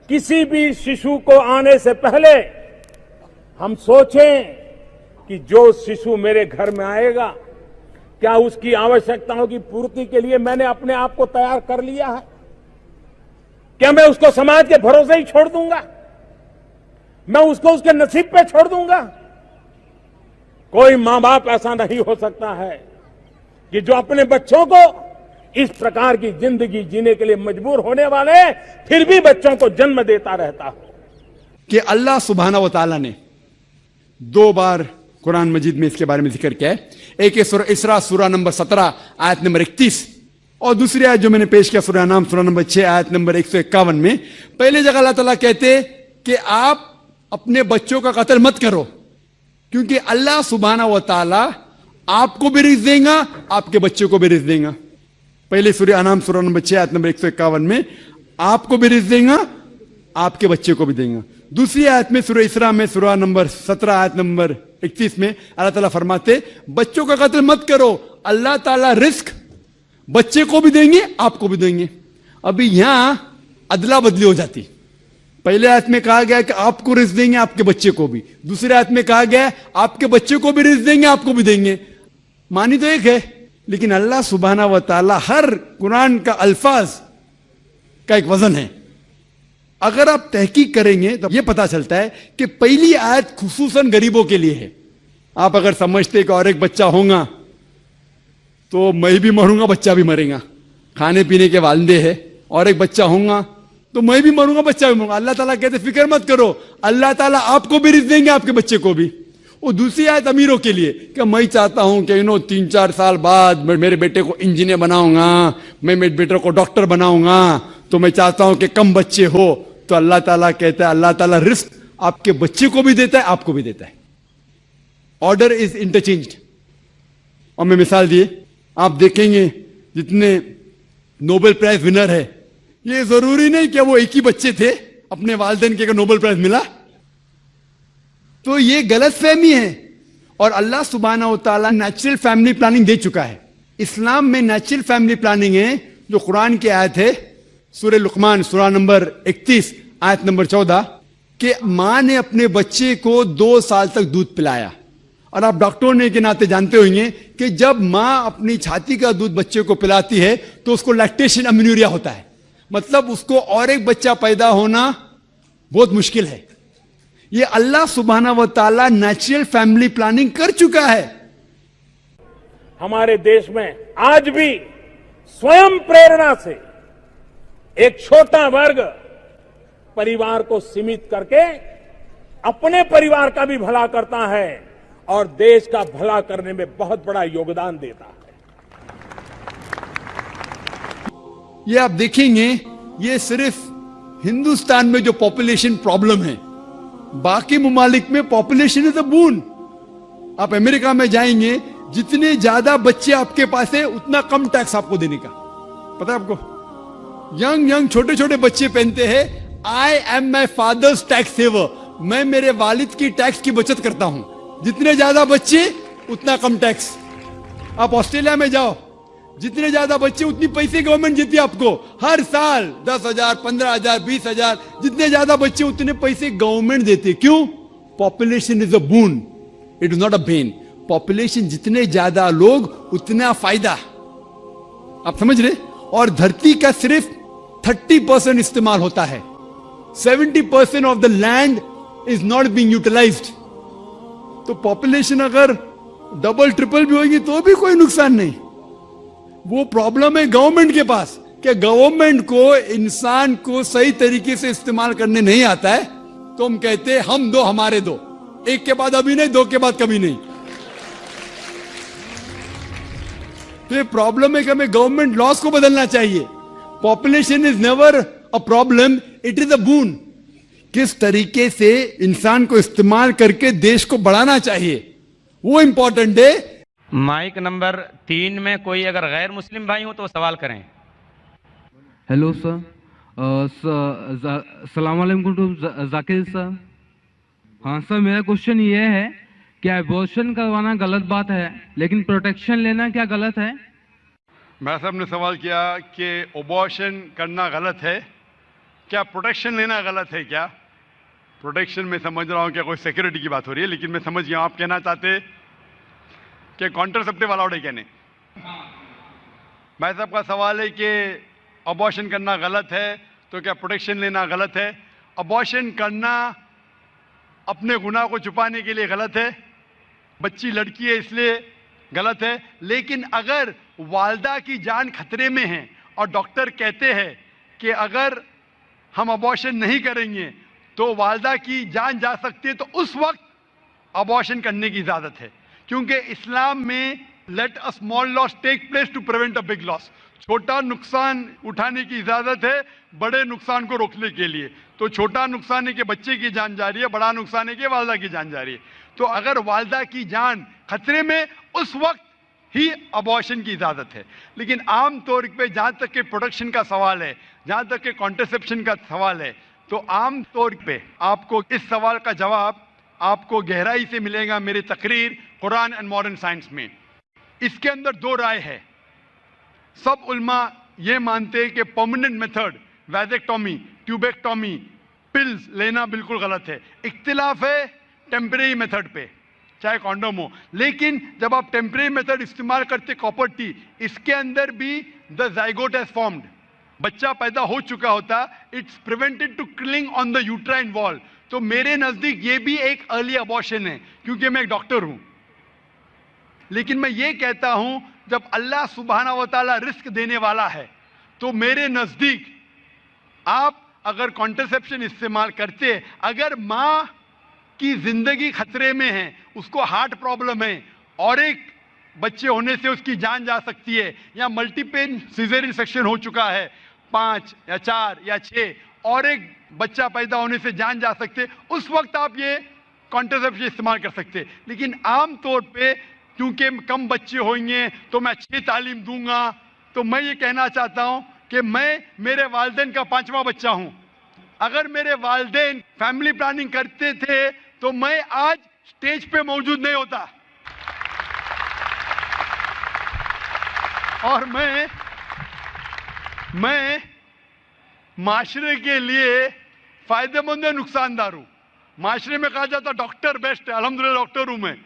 किसी भी शिशु को आने से पहले हम सोचें कि जो शिशु मेरे घर में आएगा, क्या उसकी आवश्यकताओं की पूर्ति के लिए मैंने अपने आप को तैयार कर लिया है? क्या मैं उसको समाज के भरोसे ही छोड़ दूंगा? मैं उसको उसके नसीब पे छोड़ दूंगा? कोई मां बाप ऐसा नहीं हो सकता है कि जो अपने बच्चों को इस प्रकार की जिंदगी जीने के लिए मजबूर होने वाले फिर भी बच्चों को जन्म देता रहता हो। कि अल्लाह सुब्हाना व तआला ने 2 बार कुरान मजीद में इसके बारे में जिक्र किया है। एक है सूरह इसरा सूरह नंबर 17 आयत नंबर 31, और दूसरी आयत जो मैंने पेश किया सूरह नाम सूरह नंबर 6 आयत नंबर 151 में। पहले जगह अल्लाह ताला कहते कि आप अपने बच्चों का कत्ल मत करो, क्योंकि अल्लाह सुब्हाना व तआला आपको भी रिज़्क देगा, आपके बच्चों को भी रिज़्क देगा। पहले सूरह अनाम सूरह नंबर 6 आयत नंबर 151 में आपको भी रिज़्क देगा, आपके बच्चे को भी देगा। दूसरी आयत में सूरह इसरा में सूरह नंबर 17 आयत नंबर 31 में अल्लाह ताला फरमाते बच्चों का कत्ल मत करो, अल्लाह ताला रिस्क बच्चे को भी देंगे, आपको भी देंगे। अभी यहां अदला बदली हो जाती। पहले आयत में कहा गया कि आपको रिस्क देंगे, आपके बच्चे को भी। दूसरे आयत में कहा गया आपके बच्चे को भी रिस्क देंगे, आपको भी देंगे। मानी तो एक है, लेकिन अल्लाह सुब्हाना व तआला हर कुरान का अल्फाज का एक वजन है। अगर आप तहकीक करेंगे तो यह पता चलता है कि पहली आयत खुसूसन गरीबों के लिए है। आप अगर समझते कि और एक बच्चा होगा तो मैं भी मरूंगा, बच्चा भी मरेगा, खाने पीने के वालदे है, और एक बच्चा होगा तो मैं भी मरूंगा, बच्चा भी मरूंगा। अल्लाह ताला कहते फिक्र मत करो, अल्लाह ताला आपको भी रिज़्क देंगे, आपके बच्चे को भी। और दूसरी आयत अमीरों के लिए कि मैं चाहता हूं कि 3-4 साल बाद मैं मेरे बेटे को इंजीनियर बनाऊंगा, मैं मेरे बेटे को डॉक्टर बनाऊंगा, तो मैं चाहता हूं कि कम बच्चे हो। तो अल्लाह ताला कहता है अल्लाह ताला रिस्क आपके बच्चे को भी देता है, आपको भी देता है। Order is interchanged. और मैं मिसाल दिए, आप देखेंगे जितने नोबेल प्राइज विनर है, ये जरूरी नहीं कि वो एक ही बच्चे थे, अपने वालिदैन के नोबेल प्राइज मिला। तो ये गलत फहमी है। और अल्लाह सुब्हाना व तआला नेचुरल फैमिली प्लानिंग दे चुका है। इस्लाम में नेचुरल फैमिली प्लानिंग है, जो कुरान की आयत है सूरह लुकमान सूरह नंबर 31 आयत नंबर 14 कि मां ने अपने बच्चे को 2 साल तक दूध पिलाया। और आप डॉक्टर होने के नाते जानते होंगे कि जब मां अपनी छाती का दूध बच्चे को पिलाती है तो उसको लैक्टेशन अमेन्यूरिया होता है, मतलब उसको और एक बच्चा पैदा होना बहुत मुश्किल है। ये अल्लाह सुब्हाना व तआला नेचुरल फैमिली प्लानिंग कर चुका है। हमारे देश में आज भी स्वयं प्रेरणा से एक छोटा वर्ग परिवार को सीमित करके अपने परिवार का भी भला करता है और देश का भला करने में बहुत बड़ा योगदान देता है। ये आप देखेंगे, ये सिर्फ हिंदुस्तान में जो पॉपुलेशन प्रॉब्लम है, बाकी मुमालिक में पॉपुलेशन इज अ बून। आप अमेरिका में जाएंगे, जितने ज्यादा बच्चे आपके पास है उतना कम टैक्स आपको देने का। पता है आपको, यंग छोटे छोटे बच्चे पहनते हैं I am my father's tax saver, मैं मेरे वालिद की टैक्स की बचत करता हूं। जितने ज्यादा बच्चे उतना कम टैक्स। आप ऑस्ट्रेलिया में जाओ, जितने ज्यादा बच्चे उतनी पैसे गवर्नमेंट देती है आपको हर साल, 10,000 15,000 20,000, जितने ज्यादा बच्चे उतने पैसे गवर्नमेंट देती है। क्यों? Population is a boon, it is not a Ben. Population जितने ज्यादा लोग उतना फायदा। आप समझ रहे? और धरती का सिर्फ 30% इस्तेमाल होता है, 70% of the land is not being utilised. तो पॉपुलेशन अगर डबल ट्रिपल भी होगी तो भी कोई नुकसान नहीं। वो प्रॉब्लम है गवर्नमेंट के पास कि गवर्नमेंट को इंसान को सही तरीके से इस्तेमाल करने नहीं आता है। तो हम कहते हैं हम दो हमारे दो, एक के बाद अभी नहीं, 2 के बाद कभी नहीं। तो ये प्रॉब्लम है कि हमें गवर्नमेंट लॉस को बदलना चाहिए। Population is never a problem, it is a boon. किस तरीके से इंसान को इस्तेमाल करके देश को बढ़ाना चाहिए वो इंपॉर्टेंट है। माइक नंबर 3 में कोई अगर गैर मुस्लिम भाई हो तो सवाल करें। हेलो सर, सलाम वालेकुम टू जाकिर सर। हाँ सर, मेरा क्वेश्चन ये है कि एबॉर्शन करवाना गलत बात है, लेकिन प्रोटेक्शन लेना क्या गलत है? मैं साहब ने सवाल किया कि एबॉर्शन करना गलत है, क्या प्रोटेक्शन लेना गलत है क्या? प्रोटेक्शन में समझ रहा हूं क्या कोई सिक्योरिटी की बात हो रही है, लेकिन मैं समझ गया आप कहना चाहते कि कॉन्ट्रासेप्टिव अलाउड है क्या नहीं? भाई साहब का सवाल है कि अबॉर्शन करना गलत है तो क्या प्रोटेक्शन लेना गलत है? अबॉर्शन करना अपने गुनाह को छुपाने के लिए गलत है, बच्ची लड़की है इसलिए गलत है। लेकिन अगर वालदा की जान खतरे में है और डॉक्टर कहते हैं कि अगर हम अबॉर्शन नहीं करेंगे तो वालदा की जान जा सकती है, तो उस वक्त अबॉर्शन करने की इजाजत है, क्योंकि इस्लाम में let a small loss take place to prevent a big loss, छोटा नुकसान उठाने की इजाजत है बड़े नुकसान को रोकने के लिए। तो छोटा नुकसान है कि बच्चे की जान जा रही है, बड़ा नुकसान है कि वालदा की जान जा रही है। तो अगर वालदा की जान खतरे में, उस वक्त ही अबॉर्शन की इजाजत है। लेकिन आम तौर पे जहां तक के प्रोटेक्शन का सवाल है, जहां तक के कॉन्ट्रासेप्शन का सवाल है, तो आम तौर पे आपको इस सवाल का जवाब आपको गहराई से मिलेगा मेरी तकरीर कुरान एंड मॉडर्न साइंस में। इसके अंदर दो राय है। सब उल्मा ये मानते हैं कि परमानेंट मेथड वैजेक्टोमी, ट्यूबेक्टोमी, पिल्स लेना बिल्कुल गलत है। इख्तिलाफ है टेम्परेरी मेथड पे, चाहे कॉन्डोम हो। लेकिन जब आप टेम्परेरी मेथड इस्तेमाल करते कॉपर टी, इसके अंदर भी द जाइगोट हैज फॉर्म्ड, बच्चा पैदा हो चुका होता, it's prevented to killing on the uterine wall. तो मेरे नजदीक ये भी एक अर्ली अबॉर्शन है, क्योंकि मैं एक डॉक्टर हूं। लेकिन मैं ये कहता हूं जब अल्लाह सुब्हाना व तआला रिस्क देने वाला है, तो मेरे नजदीक आप अगर कॉन्ट्रासेप्शन इस्तेमाल करते, अगर मां की जिंदगी खतरे में है, उसको हार्ट प्रॉब्लम है और एक बच्चे होने से उसकी जान जा सकती है, या मल्टीपल सिजेरियन सेक्शन हो चुका है, 5 या 4 या 6, और एक बच्चा पैदा होने से जान जा सकते, उस वक्त आप ये कॉन्ट्रासेप्शन इस्तेमाल कर सकते। लेकिन आम तौर पे क्योंकि कम बच्चे होंगे तो मैं अच्छी तालीम दूंगा, तो मैं ये कहना चाहता हूं कि मैं मेरे वालिदैन का 5वां बच्चा हूं। अगर मेरे वालिदैन फैमिली प्लानिंग करते थे तो मैं आज स्टेज पे मौजूद नहीं होता। और मैं माशरे के लिए फायदेमंद है, नुकसानदार हूं। माशरे में कहा जाता डॉक्टर बेस्ट है, अल्हम्दुलिल्लाह डॉक्टर हूं मैं,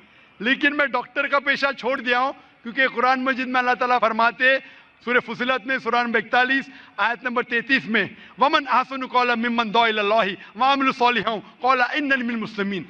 लेकिन मैं डॉक्टर का पेशा छोड़ दिया हूं, क्योंकि कुरान मजीद में अल्लाह ताला फरमाते सूरह फुसिलत में सूरह नंबर 41 आयत नंबर 33 में, वमन अहसनु कौला मिम्मन दुआ इलल्लाहि व अमिलु सॉलिहान कौला इन्ननी मिनल मुस्लिमीन,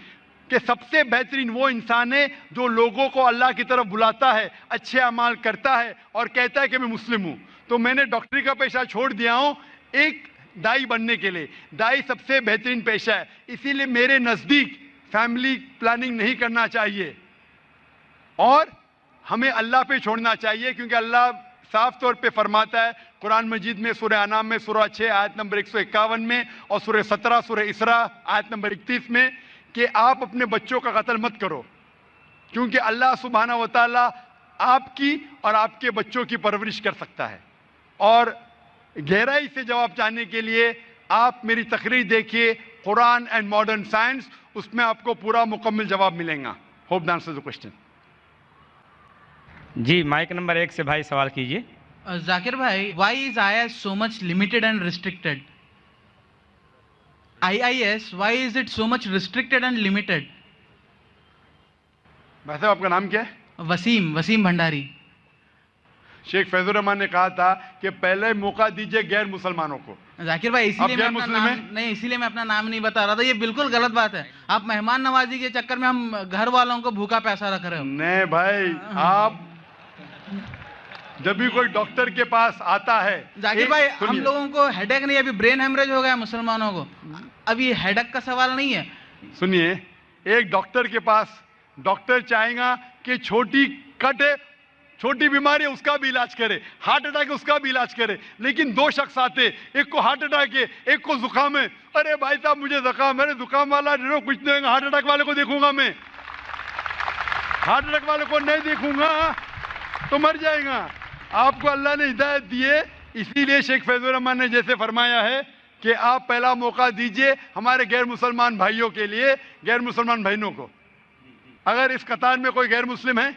कि सबसे बेहतरीन वो इंसान है जो लोगों को अल्लाह की तरफ बुलाता है, अच्छे अमाल करता है और कहता है कि मैं मुस्लिम हूं। तो मैंने डॉक्टरी का पेशा छोड़ दिया हूं एक दाई बनने के लिए। दाई सबसे बेहतरीन पेशा है, इसीलिए मेरे नजदीक फैमिली प्लानिंग नहीं करना चाहिए और हमें अल्लाह पे छोड़ना चाहिए, क्योंकि अल्लाह साफ तौर पे फरमाता है कुरान मजीद में सूरह अनाम में सूरह 6 आयत नंबर 151 में और सूरह 17 सूरह इसरा आयत नंबर 31 में कि आप अपने बच्चों का कत्ल मत करो, क्योंकि अल्लाह सुब्हाना व तआला आपकी और आपके बच्चों की परवरिश कर सकता है। और गहराई से जवाब चाहने के लिए आप मेरी तकरीर देखिए कुरान एंड मॉडर्न साइंस, उसमें आपको पूरा मुकम्मल जवाब मिलेगा। Hope that answers the question. जी, माइक नंबर 1 से भाई सवाल कीजिए। जाकिर भाई, why is IIS so much limited and restricted? IIS, why is it so much restricted and limited? भाई साहब आपका नाम क्या है? वसीम भंडारी। शेख फैजुर रहमान ने कहा था कि पहले मौका दीजिए गैर मुसलमानों को। जाकिर भाई, इसीलिए मैं अपना नाम इसीलिए मैं अपना नाम नहीं बता रहा था, ये बिल्कुल गलत बात है। आप मेहमान नवाजी के चक्कर में हम घर वालों को भूखा पैसा रख रहे हो। नहीं भाई, आप जब भी कोई डॉक्टर के पास आता है, जाकिर भाई हम लोगों को हेडेक नहीं, अभी ब्रेन हेमरेज हो गया मुसलमानों को, अब ये हेडेक का सवाल नहीं है। सुनिए, एक डॉक्टर के पास डॉक्टर चाहेगा कि छोटी कट है, छोटी बीमारी है उसका भी इलाज करे, हार्ट अटैक है उसका भी इलाज करे। लेकिन 2 शख्स आते, एक को हार्ट अटैक है, एक को जुकाम है। अरे भाई साहब मुझे जुकाम है, जुकाम वाला कुछ नहीं होगा, हार्ट अटैक वाले को देखूंगा मैं, हार्ट अटैक वाले को नहीं देखूंगा तो मर जाएगा। आपको अल्लाह ने हिदायत दी है, इसीलिए शेख फैजुर रहमान ने जैसे फरमाया है कि आप पहला मौका दीजिए हमारे गैर मुसलमान भाइयों के लिए, गैर मुसलमान बहनों को। अगर इस कतार में कोई गैर मुस्लिम है